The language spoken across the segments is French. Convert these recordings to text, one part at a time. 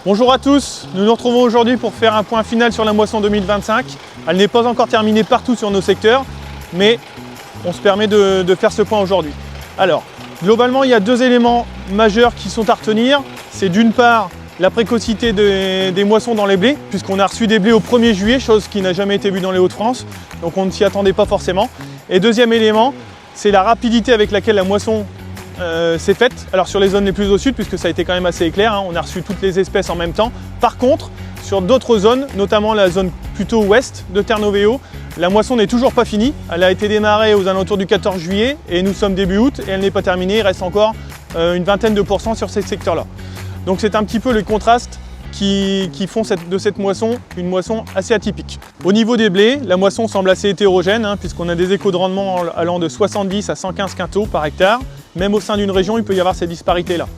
Bonjour à tous, nous nous retrouvons aujourd'hui pour faire un point final sur la moisson 2025. Elle n'est pas encore terminée partout sur nos secteurs, mais on se permet de faire ce point aujourd'hui. Alors, globalement, il y a deux éléments majeurs qui sont à retenir. C'est d'une part la précocité des moissons dans les blés, puisqu'on a reçu des blés au 1er juillet, chose qui n'a jamais été vue dans les Hauts-de-France, donc on ne s'y attendait pas forcément. Et deuxième élément, c'est la rapidité avec laquelle la moisson s'est faite. Alors sur les zones les plus au sud, puisque ça a été quand même assez éclair, hein, on a reçu toutes les espèces en même temps. Par contre, sur d'autres zones, notamment la zone plutôt ouest de Terre-Novéo, la moisson n'est toujours pas finie. Elle a été démarrée aux alentours du 14 juillet et nous sommes début août et elle n'est pas terminée. Il reste encore une vingtaine de pourcents sur ces secteurs-là. Donc c'est un petit peu le contraste qui font de cette moisson une moisson assez atypique. Au niveau des blés, la moisson semble assez hétérogène, hein, puisqu'on a des échos de rendement allant de 70 à 115 quintaux par hectare. Même au sein d'une région, il peut y avoir ces disparités-là.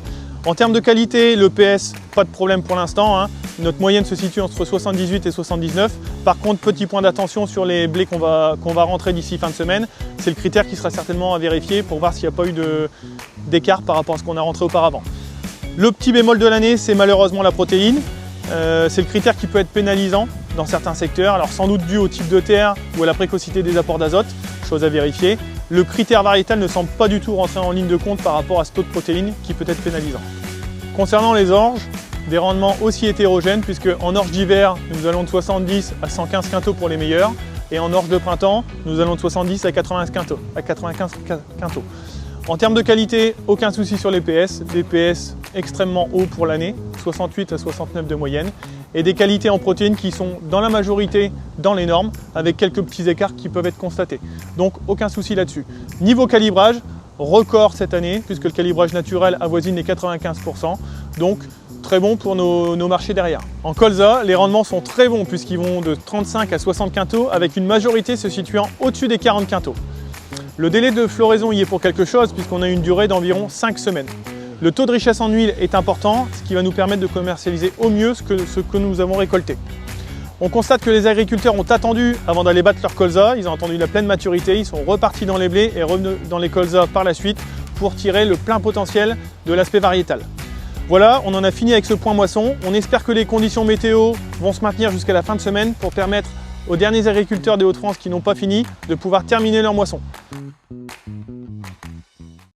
En termes de qualité, le PS, pas de problème pour l'instant, hein. Notre moyenne se situe entre 78 et 79. Par contre, petit point d'attention sur les blés qu'on va rentrer d'ici fin de semaine. C'est le critère qui sera certainement à vérifier pour voir s'il n'y a pas eu d'écart par rapport à ce qu'on a rentré auparavant. Le petit bémol de l'année, c'est malheureusement la protéine. C'est le critère qui peut être pénalisant dans certains secteurs, alors sans doute dû au type de terre ou à la précocité des apports d'azote, chose à vérifier. Le critère variétal ne semble pas du tout rentrer en ligne de compte par rapport à ce taux de protéines qui peut être pénalisant. Concernant les orges, des rendements aussi hétérogènes, puisque en orge d'hiver, nous allons de 70 à 115 quintaux pour les meilleurs, et en orge de printemps, nous allons de 70 à 95 quintaux. En termes de qualité, aucun souci sur les PS, des PS extrêmement hauts pour l'année, 68 à 69 de moyenne, et des qualités en protéines qui sont dans la majorité dans les normes, avec quelques petits écarts qui peuvent être constatés. Donc aucun souci là-dessus. Niveau calibrage, record cette année, puisque le calibrage naturel avoisine les 95%, donc très bon pour nos marchés derrière. En colza, les rendements sont très bons, puisqu'ils vont de 35 à 60 quintaux, avec une majorité se situant au-dessus des 40 quintaux. Le délai de floraison y est pour quelque chose, puisqu'on a une durée d'environ 5 semaines. Le taux de richesse en huile est important, ce qui va nous permettre de commercialiser au mieux ce que nous avons récolté. On constate que les agriculteurs ont attendu avant d'aller battre leur colza, ils ont attendu la pleine maturité, ils sont repartis dans les blés et revenus dans les colzas par la suite pour tirer le plein potentiel de l'aspect variétal. Voilà, on en a fini avec ce point moisson. On espère que les conditions météo vont se maintenir jusqu'à la fin de semaine pour permettre aux derniers agriculteurs des Hauts-de-France qui n'ont pas fini de pouvoir terminer leur moisson.